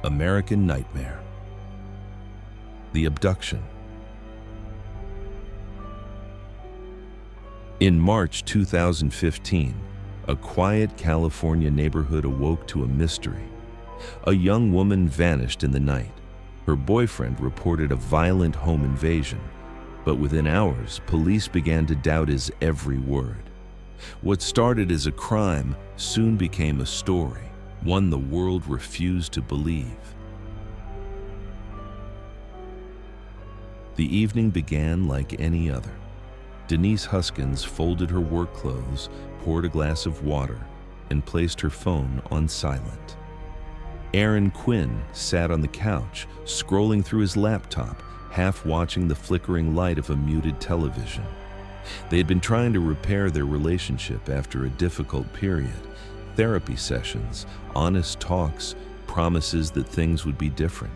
American Nightmare. The Abduction. In March 2015, a quiet California neighborhood awoke to a mystery. A young woman vanished in the night. Her boyfriend reported a violent home invasion, but within hours, police began to doubt his every word. What started as a crime soon became a story, one the world refused to believe. The evening began like any other. Denise Huskins folded her work clothes, poured a glass of water, and placed her phone on silent. Quinn sat on the couch, scrolling through his laptop, half watching the flickering light of a muted television. They had been trying to repair their relationship after a difficult period. Therapy sessions, honest talks, promises that things would be different.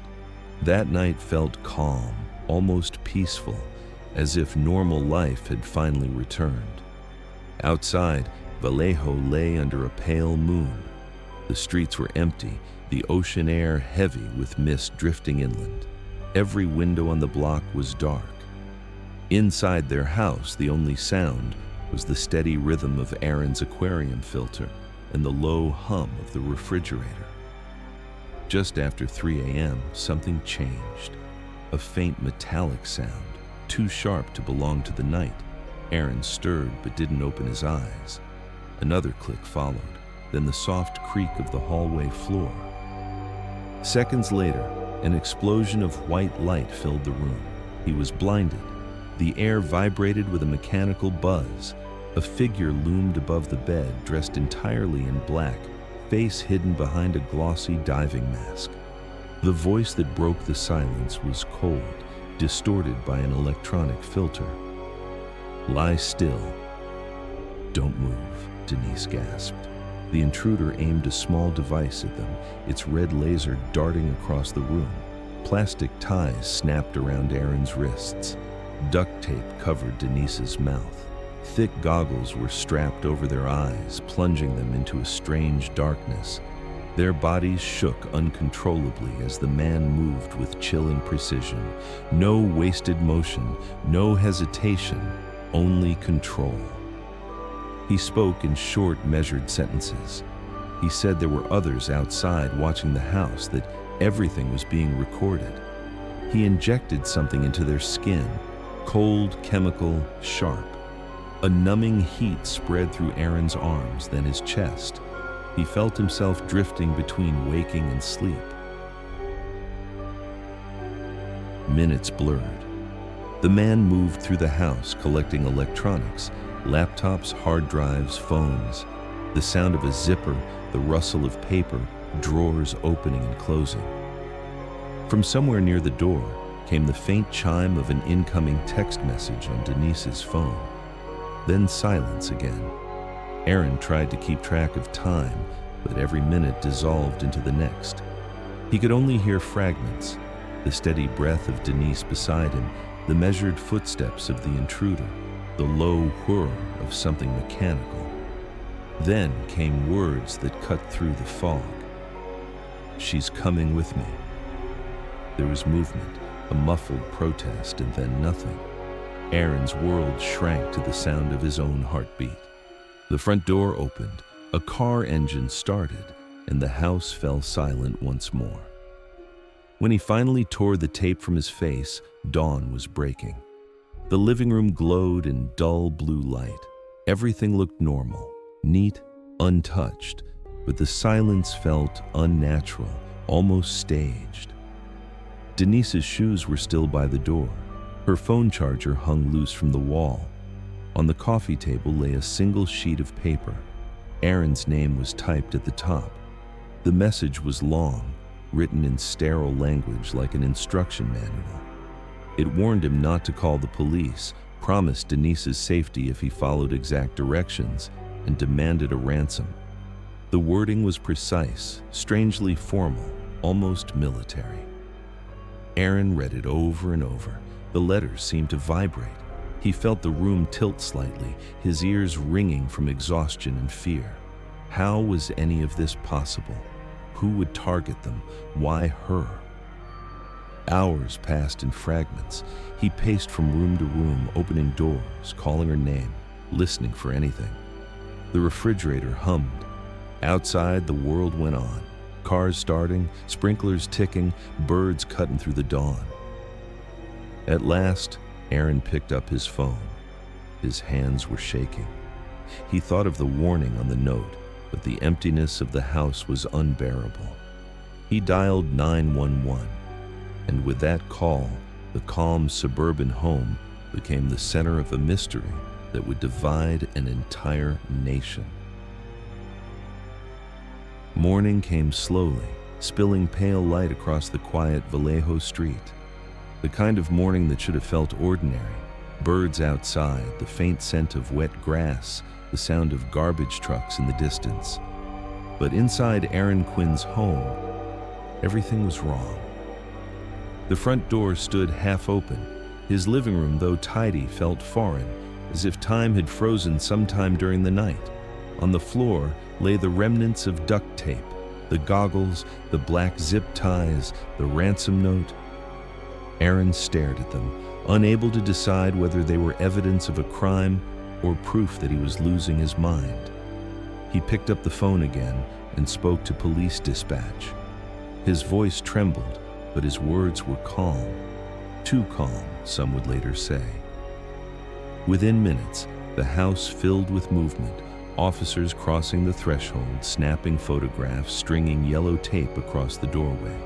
That night felt calm, almost peaceful, as if normal life had finally returned. Outside, Vallejo lay under a pale moon. The streets were empty, the ocean air heavy with mist drifting inland. Every window on the block was dark. Inside their house, the only sound was the steady rhythm of Aaron's aquarium filter and the low hum of the refrigerator. Just after 3 a.m., something changed. A faint metallic sound, too sharp to belong to the night. Aaron stirred but didn't open his eyes. Another click followed, then the soft creak of the hallway floor. Seconds later, an explosion of white light filled the room. He was blinded. The air vibrated with a mechanical buzz. A figure loomed above the bed, dressed entirely in black, face hidden behind a glossy diving mask. The voice that broke the silence was cold, distorted by an electronic filter. "Lie still. Don't move," Denise gasped. The intruder aimed a small device at them, its red laser darting across the room. Plastic ties snapped around Aaron's wrists. Duct tape covered Denise's mouth. Thick goggles were strapped over their eyes, plunging them into a strange darkness. Their bodies shook uncontrollably as the man moved with chilling precision. No wasted motion, no hesitation, only control. He spoke in short, measured sentences. He said there were others outside watching the house, that everything was being recorded. He injected something into their skin, cold, chemical, sharp. A numbing heat spread through Aaron's arms, then his chest. He felt himself drifting between waking and sleep. Minutes blurred. The man moved through the house, collecting electronics, laptops, hard drives, phones. The sound of a zipper, the rustle of paper, drawers opening and closing. From somewhere near the door came the faint chime of an incoming text message on Denise's phone. Then silence again. Aaron tried to keep track of time, but every minute dissolved into the next. He could only hear fragments, the steady breath of Denise beside him, the measured footsteps of the intruder, the low whir of something mechanical. Then came words that cut through the fog. "She's coming with me." There was movement, a muffled protest, and then nothing. Aaron's world shrank to the sound of his own heartbeat. The front door opened, a car engine started, and the house fell silent once more. When he finally tore the tape from his face, dawn was breaking. The living room glowed in dull blue light. Everything looked normal, neat, untouched, but the silence felt unnatural, almost staged. Denise's shoes were still by the door. Her phone charger hung loose from the wall. On the coffee table lay a single sheet of paper. Aaron's name was typed at the top. The message was long, written in sterile language like an instruction manual. It warned him not to call the police, promised Denise's safety if he followed exact directions, and demanded a ransom. The wording was precise, strangely formal, almost military. Aaron read it over and over. The letters seemed to vibrate. He felt the room tilt slightly, his ears ringing from exhaustion and fear. How was any of this possible? Who would target them? Why her? Hours passed in fragments. He paced from room to room, opening doors, calling her name, listening for anything. The refrigerator hummed. Outside, the world went on. Cars starting, sprinklers ticking, birds cutting through the dawn. At last, Aaron picked up his phone. His hands were shaking. He thought of the warning on the note, but the emptiness of the house was unbearable. He dialed 911, and with that call, the calm suburban home became the center of a mystery that would divide an entire nation. Morning came slowly, spilling pale light across the quiet Vallejo street. The kind of morning that should have felt ordinary. Birds outside, the faint scent of wet grass, the sound of garbage trucks in the distance. But inside Aaron Quinn's home, everything was wrong. The front door stood half open. His living room, though tidy, felt foreign, as if time had frozen sometime during the night. On the floor lay the remnants of duct tape, the goggles, the black zip ties, the ransom note. Aaron stared at them, unable to decide whether they were evidence of a crime or proof that he was losing his mind. He picked up the phone again and spoke to police dispatch. His voice trembled, but his words were calm. Too calm, some would later say. Within minutes, the house filled with movement, officers crossing the threshold, snapping photographs, stringing yellow tape across the doorway.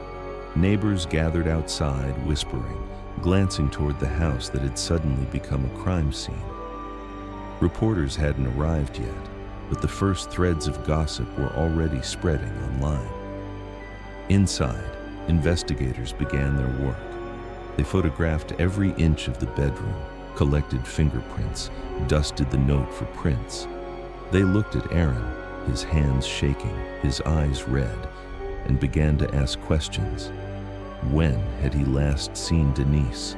Neighbors gathered outside, whispering, glancing toward the house that had suddenly become a crime scene. Reporters hadn't arrived yet, but the first threads of gossip were already spreading online. Inside, investigators began their work. They photographed every inch of the bedroom, collected fingerprints, dusted the note for prints. They looked at Aaron, his hands shaking, his eyes red, and began to ask questions. When had he last seen Denise?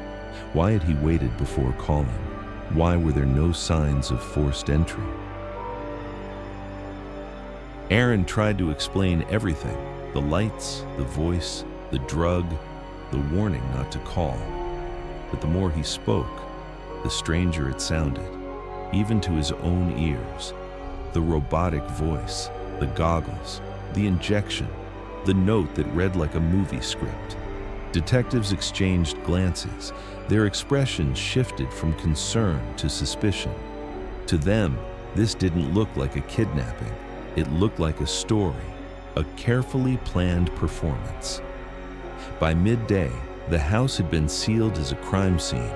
Why had he waited before calling? Why were there no signs of forced entry? Aaron tried to explain everything: the lights, the voice, the drug, the warning not to call. But the more he spoke, the stranger it sounded, even to his own ears. The robotic voice, the goggles, the injection, the note that read like a movie script. Detectives exchanged glances. Their expressions shifted from concern to suspicion. To them, this didn't look like a kidnapping. It looked like a story, a carefully planned performance. By midday, the house had been sealed as a crime scene.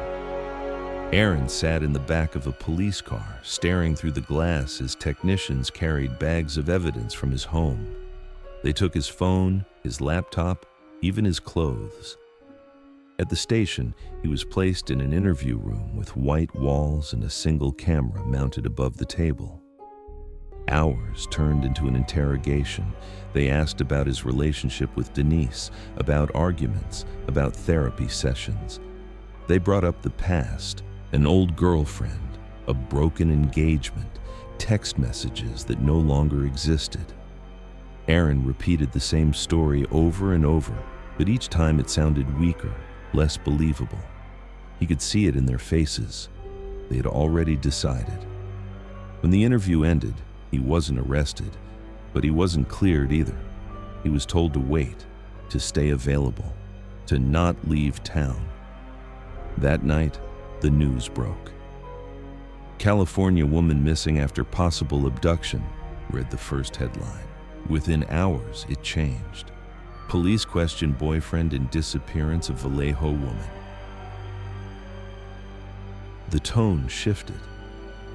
Aaron sat in the back of a police car, staring through the glass as technicians carried bags of evidence from his home. They took his phone, his laptop, even his clothes. At the station, he was placed in an interview room with white walls and a single camera mounted above the table. Hours turned into an interrogation. They asked about his relationship with Denise, about arguments, about therapy sessions. They brought up the past, an old girlfriend, a broken engagement, text messages that no longer existed. Aaron repeated the same story over and over, but each time it sounded weaker, less believable. He could see it in their faces. They had already decided. When the interview ended, he wasn't arrested, but he wasn't cleared either. He was told to wait, to stay available, to not leave town. That night, the news broke. California woman missing after possible abduction, read the first headline. Within hours, it changed. Police question boyfriend in disappearance of Vallejo woman. The tone shifted.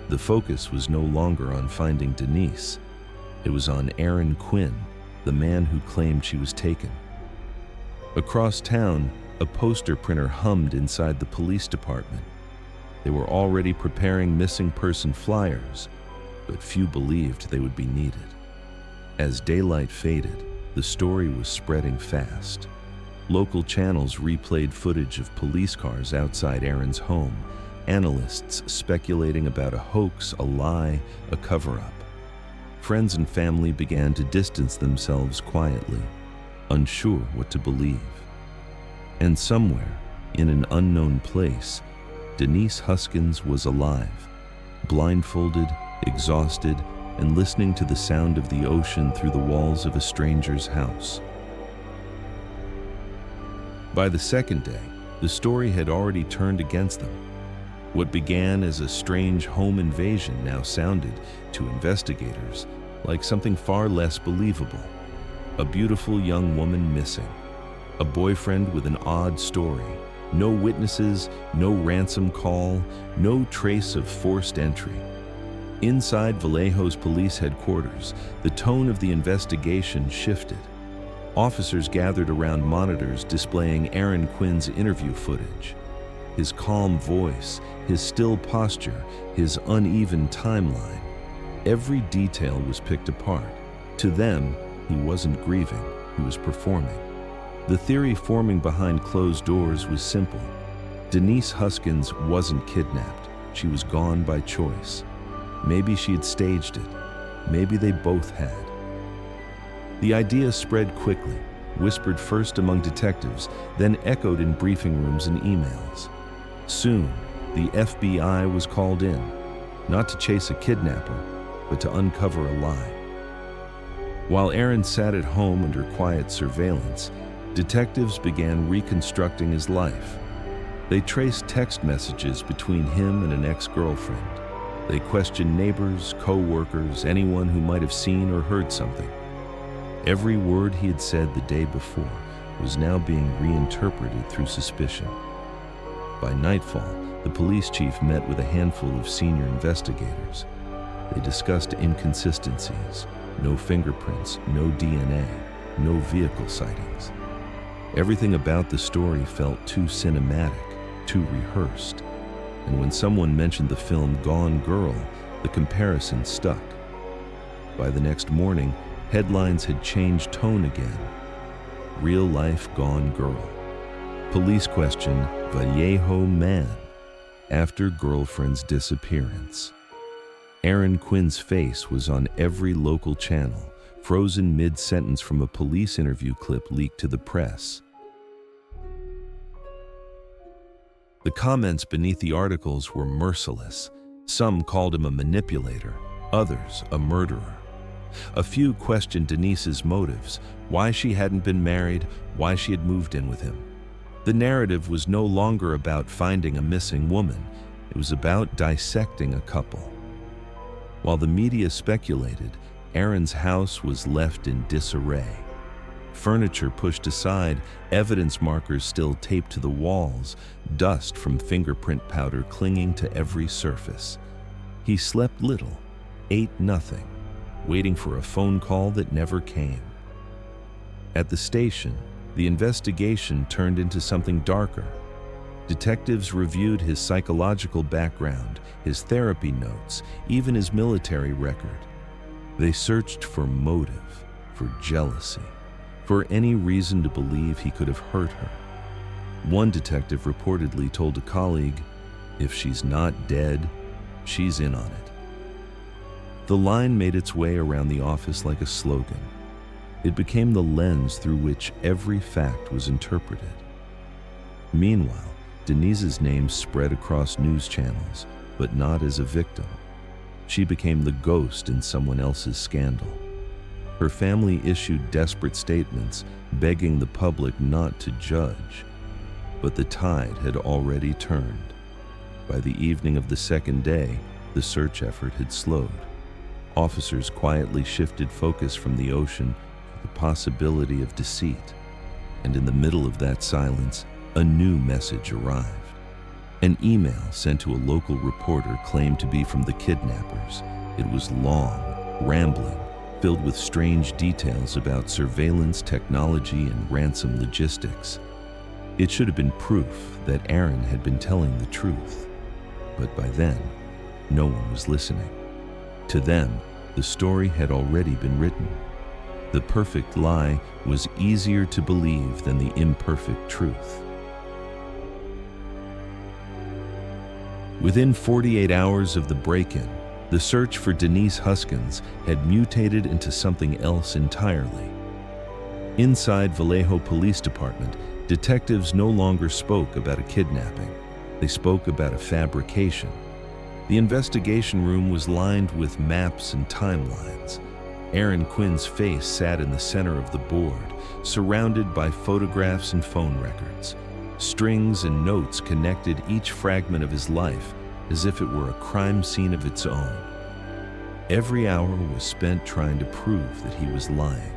The focus was no longer on finding Denise. It was on Aaron Quinn, the man who claimed she was taken. Across town, a poster printer hummed inside the police department. They were already preparing missing person flyers, but few believed they would be needed. As daylight faded, the story was spreading fast. Local channels replayed footage of police cars outside Aaron's home, analysts speculating about a hoax, a lie, a cover-up. Friends and family began to distance themselves quietly, unsure what to believe. And somewhere, in an unknown place, Denise Huskins was alive, blindfolded, exhausted, and listening to the sound of the ocean through the walls of a stranger's house. By the second day, the story had already turned against them. What began as a strange home invasion now sounded, to investigators, like something far less believable. A beautiful young woman missing. A boyfriend with an odd story. No witnesses, no ransom call, no trace of forced entry. Inside Vallejo's police headquarters, the tone of the investigation shifted. Officers gathered around monitors displaying Aaron Quinn's interview footage. His calm voice, his still posture, his uneven timeline. Every detail was picked apart. To them, he wasn't grieving, he was performing. The theory forming behind closed doors was simple. Denise Huskins wasn't kidnapped, she was gone by choice. Maybe she had staged it, maybe they both had. The idea spread quickly, whispered first among detectives, then echoed in briefing rooms and emails. Soon, the FBI was called in, not to chase a kidnapper, but to uncover a lie. While Aaron sat at home under quiet surveillance, detectives began reconstructing his life. They traced text messages between him and an ex-girlfriend. They questioned neighbors, co-workers, anyone who might have seen or heard something. Every word he had said the day before was now being reinterpreted through suspicion. By nightfall, the police chief met with a handful of senior investigators. They discussed inconsistencies, no fingerprints, no DNA, no vehicle sightings. Everything about the story felt too cinematic, too rehearsed. And when someone mentioned the film Gone Girl, the comparison stuck. By the next morning, headlines had changed tone again. Real life gone girl. Police question Vallejo man after girlfriend's disappearance. Aaron Quinn's face was on every local channel, frozen mid-sentence from a police interview clip leaked to the press. The comments beneath the articles were merciless. Some called him a manipulator, others a murderer. A few questioned Denise's motives, why she hadn't been married, why she had moved in with him. The narrative was no longer about finding a missing woman. It was about dissecting a couple. While the media speculated, Aaron's house was left in disarray. Furniture pushed aside, evidence markers still taped to the walls, dust from fingerprint powder clinging to every surface. He slept little, ate nothing, waiting for a phone call that never came. At the station, the investigation turned into something darker. Detectives reviewed his psychological background, his therapy notes, even his military record. They searched for motive, for jealousy, for any reason to believe he could have hurt her. One detective reportedly told a colleague, "If she's not dead, she's in on it." The line made its way around the office like a slogan. It became the lens through which every fact was interpreted. Meanwhile, Denise's name spread across news channels, but not as a victim. She became the ghost in someone else's scandal. Her family issued desperate statements, begging the public not to judge. But the tide had already turned. By the evening of the second day, the search effort had slowed. Officers quietly shifted focus from the ocean to the possibility of deceit. And in the middle of that silence, a new message arrived. An email sent to a local reporter claimed to be from the kidnappers. It was long, rambling, filled with strange details about surveillance technology and ransom logistics. It should have been proof that Aaron had been telling the truth. But by then, no one was listening. To them, the story had already been written. The perfect lie was easier to believe than the imperfect truth. Within 48 hours of the break-in, The search for Denise Huskins had mutated into something else entirely. Inside Vallejo Police Department, detectives no longer spoke about a kidnapping. They spoke about a fabrication. The investigation room was lined with maps and timelines. Aaron Quinn's face sat in the center of the board, surrounded by photographs and phone records. Strings and notes connected each fragment of his life as if it were a crime scene of its own. Every hour was spent trying to prove that he was lying.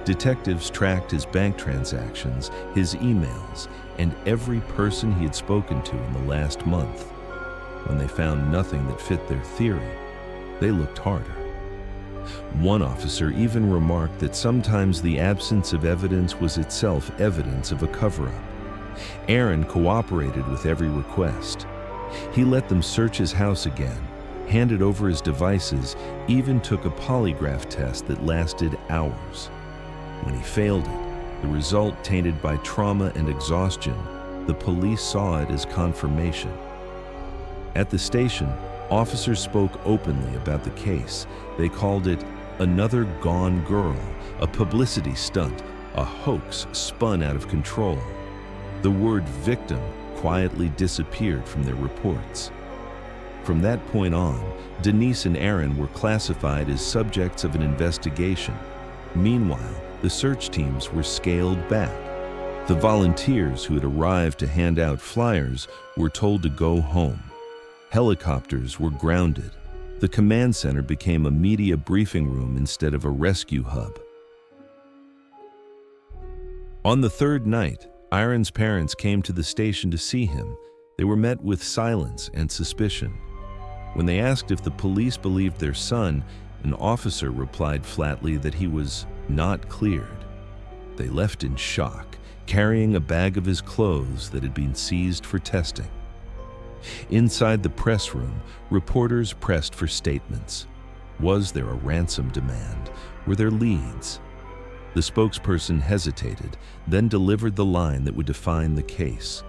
Detectives tracked his bank transactions, his emails, and every person he had spoken to in the last month. When they found nothing that fit their theory, they looked harder. One officer even remarked that sometimes the absence of evidence was itself evidence of a cover-up. Aaron cooperated with every request. He let them search his house again, handed over his devices, even took a polygraph test that lasted hours. When he failed it, the result tainted by trauma and exhaustion, the police saw it as confirmation. At the station, officers spoke openly about the case. They called it another gone girl, a publicity stunt, a hoax spun out of control. The word victim quietly disappeared from their reports. From that point on, Denise and Aaron were classified as subjects of an investigation. Meanwhile, the search teams were scaled back. The volunteers who had arrived to hand out flyers were told to go home. Helicopters were grounded. The command center became a media briefing room instead of a rescue hub. On the third night, Aaron's parents came to the station to see him. They were met with silence and suspicion. When they asked if the police believed their son, an officer replied flatly that he was not cleared. They left in shock, carrying a bag of his clothes that had been seized for testing. Inside the press room, reporters pressed for statements. Was there a ransom demand? Were there leads? The spokesperson hesitated, then delivered the line that would define the case.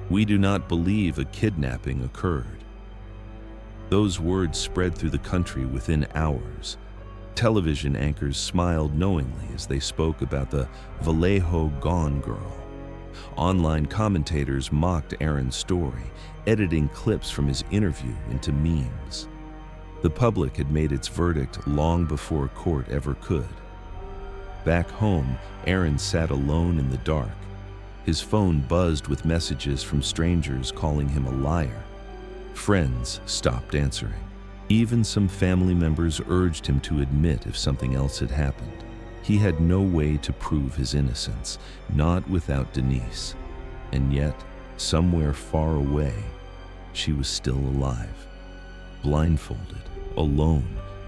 "We do not believe a kidnapping occurred." Those words spread through the country within hours. Television anchors smiled knowingly as they spoke about the Vallejo Gone Girl. Online commentators mocked Aaron's story, editing clips from his interview into memes. The public had made its verdict long before a court ever could. Back home, Aaron sat alone in the dark. His phone buzzed with messages from strangers calling him a liar. Friends stopped answering. Even some family members urged him to admit if something else had happened. He had no way to prove his innocence, not without Denise. And yet, somewhere far away, she was still alive, blindfolded, alone,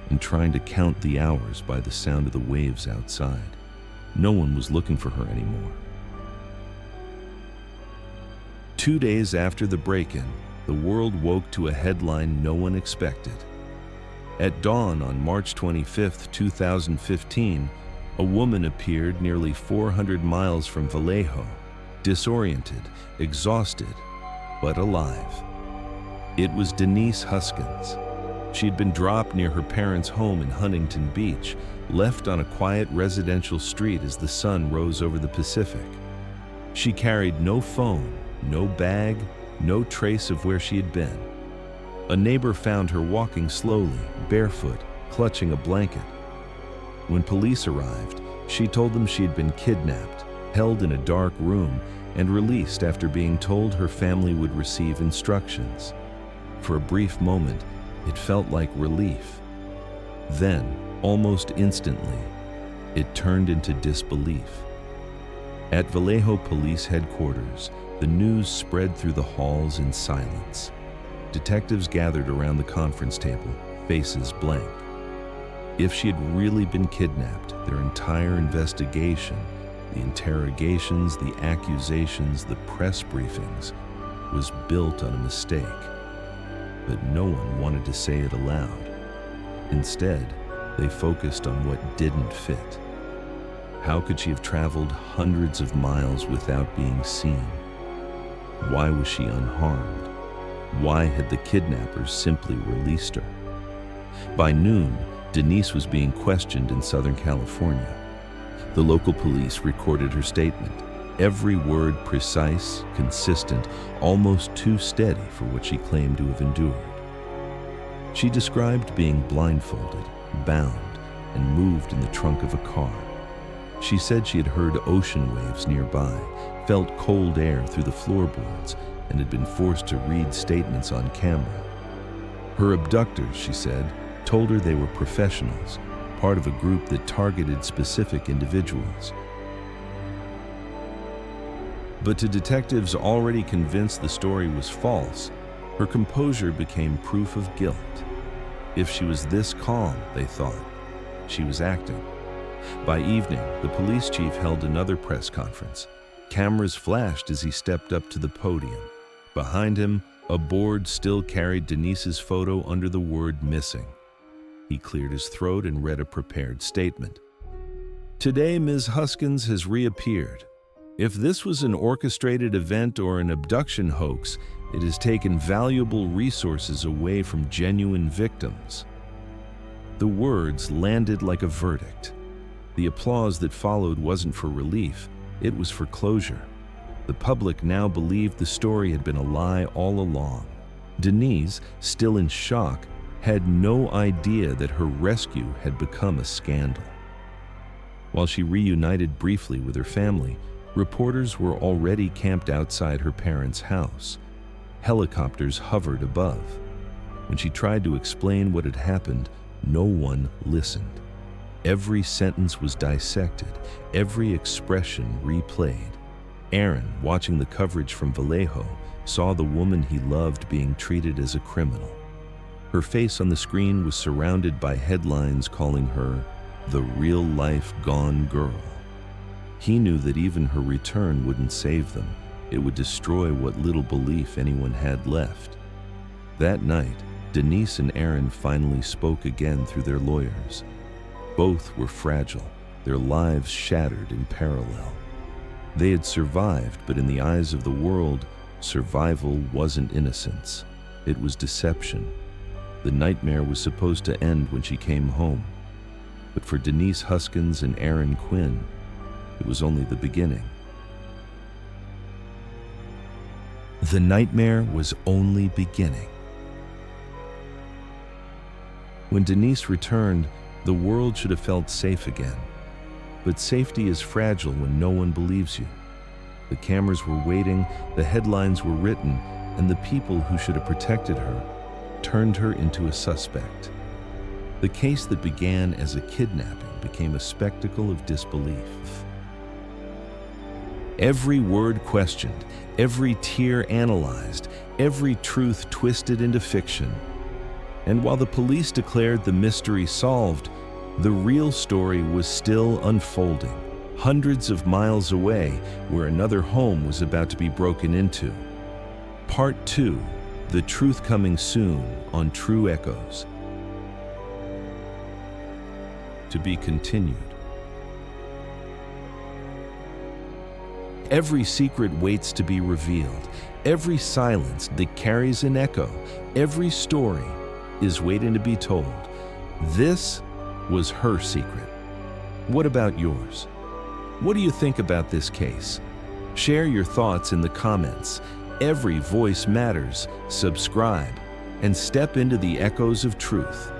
and trying to count the hours by the sound of the waves outside. No one was looking for her anymore. 2 days after the break-in, the world woke to a headline no one expected. At dawn on March 25, 2015, a woman appeared nearly 400 miles from Vallejo, disoriented, exhausted, but alive. It was Denise Huskins. She'd been dropped near her parents' home in Huntington Beach, left on a quiet residential street as the sun rose over the Pacific. She carried no phone, no bag, no trace of where she had been. A neighbor found her walking slowly, barefoot, clutching a blanket. When police arrived, she told them she had been kidnapped, held in a dark room, and released after being told her family would receive instructions. For a brief moment, it felt like relief. Then, almost instantly, it turned into disbelief. At Vallejo Police Headquarters, the news spread through the halls in silence. Detectives gathered around the conference table, faces blank. If she had really been kidnapped, their entire investigation, the interrogations, the accusations, the press briefings, was built on a mistake. But no one wanted to say it aloud. Instead, they focused on what didn't fit. How could she have traveled hundreds of miles without being seen? Why was she unharmed? Why had the kidnappers simply released her? By noon, Denise was being questioned in Southern California. The local police recorded her statement, every word precise, consistent, almost too steady for what she claimed to have endured. She described being blindfolded, bound, and moved in the trunk of a car. She said she had heard ocean waves nearby, felt cold air through the floorboards, and had been forced to read statements on camera. Her abductors, she said, told her they were professionals, part of a group that targeted specific individuals. But to detectives already convinced the story was false, her composure became proof of guilt. If she was this calm, they thought, she was acting. By evening, the police chief held another press conference. Cameras flashed as he stepped up to the podium. Behind him, a board still carried Denise's photo under the word missing. He cleared his throat and read a prepared statement. Today, Ms. Huskins has reappeared. If this was an orchestrated event or an abduction hoax, it has taken valuable resources away from genuine victims. The words landed like a verdict. The applause that followed wasn't for relief, it was for closure. The public now believed the story had been a lie all along. Denise, still in shock, had no idea that her rescue had become a scandal. While she reunited briefly with her family, reporters were already camped outside her parents' house. Helicopters hovered above. When she tried to explain what had happened, no one listened. Every sentence was dissected, every expression replayed. Aaron, watching the coverage from Vallejo, saw the woman he loved being treated as a criminal. Her face on the screen was surrounded by headlines calling her the real-life gone girl. He knew that even her return wouldn't save them. It would destroy what little belief anyone had left. That night, Denise and Aaron finally spoke again through their lawyers. Both were fragile, their lives shattered in parallel. They had survived, but in the eyes of the world, survival wasn't innocence. It was deception. The nightmare was supposed to end when she came home. But for Denise Huskins and Aaron Quinn, it was only the beginning. The nightmare was only beginning. When Denise returned, the world should have felt safe again. But safety is fragile when no one believes you. The cameras were waiting, the headlines were written, and the people who should have protected her turned her into a suspect. The case that began as a kidnapping became a spectacle of disbelief. Every word questioned, every tear analyzed, every truth twisted into fiction. And while the police declared the mystery solved, the real story was still unfolding, hundreds of miles away, where another home was about to be broken into. Part 2, The Truth Coming Soon on True Echoes. To be continued. Every secret waits to be revealed. Every silence that carries an echo, every story is waiting to be told. This was her secret. What about yours? What do you think about this case? Share your thoughts in the comments. Every voice matters. Subscribe and step into the echoes of truth.